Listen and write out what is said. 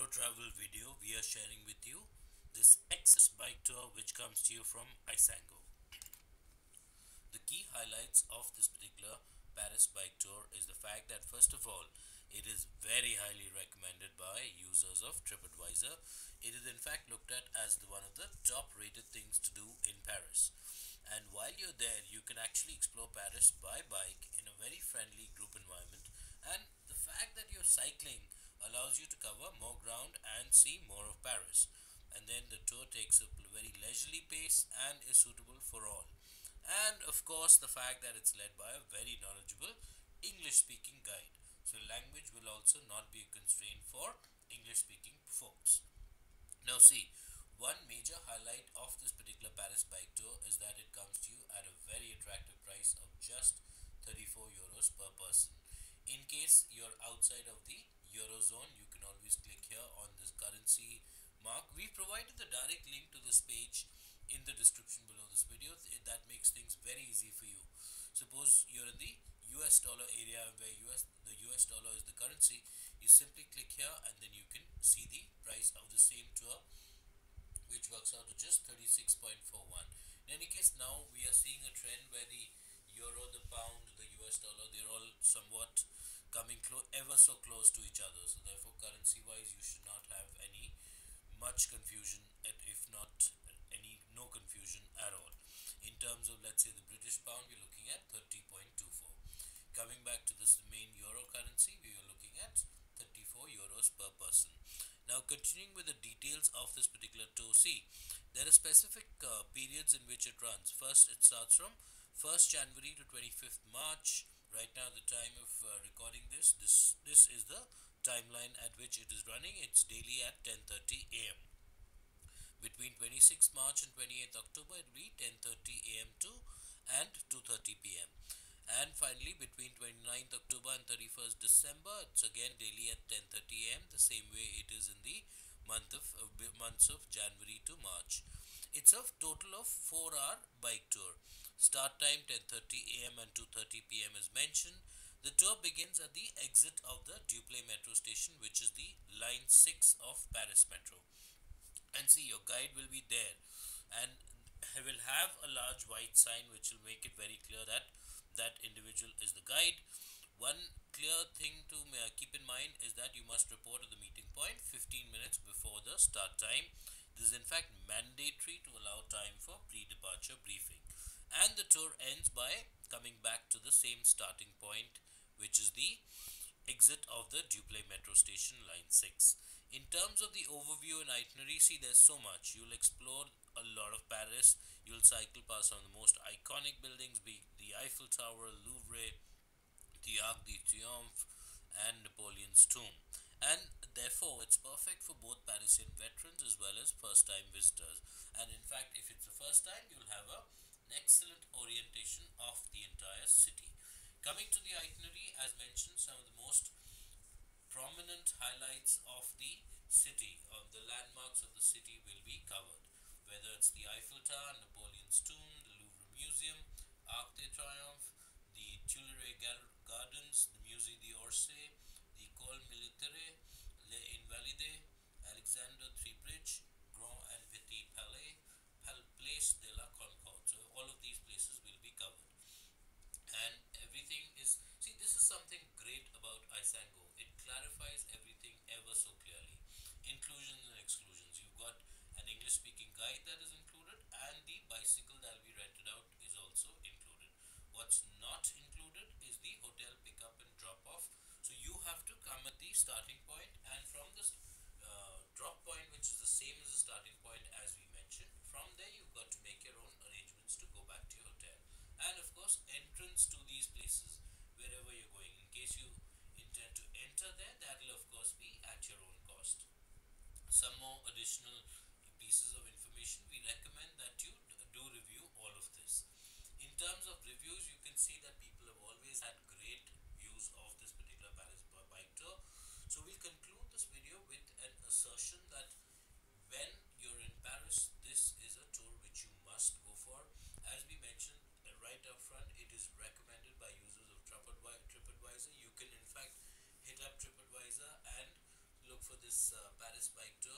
travel video, we are sharing with you this excess bike tour which comes to you from Isango. The key highlights of this particular Paris bike tour is the fact that first of all, it is very highly recommended by users of TripAdvisor. It is in fact looked at as one of the top rated things to do in Paris. And while you're there, you can actually explore Paris by bike in a very friendly group environment. And the fact that you're cycling allows you to cover more ground and see more of Paris. And then the tour takes a very leisurely pace and is suitable for all. And of course, the fact that it's led by a very knowledgeable English speaking guide. So, language will also not be a constraint for English speaking folks. Now, see, one major highlight of this particular Paris bike tour is that it comes to you at a very attractive price of just 34 euros per person. In case you're outside of the Eurozone, you can always click here on this currency mark. We've provided the direct link to this page in the description below this video. That makes things very easy for you. Suppose you're in the US dollar area where the US dollar is the currency, you simply click here and then you can see the price of the same tour, which works out to just 36.41. In any case, now we are seeing a trend where the euro, the pound, the US dollar, they're all somewhat coming ever so close to each other. So therefore, currency wise, you should not have any much confusion, if not any no confusion at all. In terms of, let's say, the British pound, we're looking at 30.24. Coming back to this main euro currency, we are looking at 34 euros per person. Now, continuing with the details of this particular tour, see, there are specific periods in which it runs. First, it starts from 1st January to 25th March. Right now, the time of recording this is the timeline at which it is running. It's daily at 10:30 a.m. Between 26th March and 28th October, it will be 10:30 a.m. to and 2:30 p.m. And finally, between 29th October and 31st December, it's again daily at 10:30 a.m. The same way it is in the months of January to March. It's a total of 4-hour bike tour. Start time 10:30 a.m. and 2:30 p.m. is mentioned. The tour begins at the exit of the Dupleix metro station, which is the line 6 of Paris Metro. And see, your guide will be there and will have a large white sign which will make it very clear that that individual is the guide. One clear thing to keep in mind is that you must report at the meeting point 15 minutes before the start time. This is in fact mandatory to allow time for pre-departure briefing. And the tour ends by coming back to the same starting point, which is the exit of the Dupleix metro station, line 6. In terms of the overview and itinerary, see, there's so much. You'll explore a lot of Paris. You'll cycle past some of the most iconic buildings, be it the Eiffel Tower, Louvre, the Arc de Triomphe, and Napoleon's tomb. And therefore, it's perfect for both Parisian veterans as well as first time visitors. And in fact, if it's the first time, you'll have an excellent orientation of the entire city. Coming to the itinerary, as mentioned, some of the most prominent highlights of the city, of the landmarks of the city, will be covered. Whether it's the Eiffel Tower, Napoleon's tomb, the Louvre Museum, Arc de Triomphe, the Tuileries Gardens, the Musée d'Orsay, the École Militaire, Les Invalides, Alexander Three Bridge, Grand and Petit Palais, Place de la Concorde. So all of these places will be covered. And everything is, see, this is something great about Isango. It clarifies everything ever so clearly. Inclusions and exclusions. You've got an English speaking guide that is included, and the bicycle that will be rented out is also included. What's not included is the hotel pickup and drop off. So you have to come at the starting point, and from this drop point, which is the same as the starting point as we mentioned, from there you've got to make your own arrangements to go back to your hotel. And of course, entrance to these places wherever you're going. In case you intend to enter there, that will of course be at your own cost. Some more additional pieces of information, we recommend that you do review all of this. In terms of reviews, you can see that people have always had great views of this particular Paris bike tour. So we'll conclude this video with an assertion that when you're in Paris, this is a tour which you must go for. As we mentioned right up front, it is recommended by users of TripAdvisor. You can in fact hit up TripAdvisor and look for this Paris Paris bike tour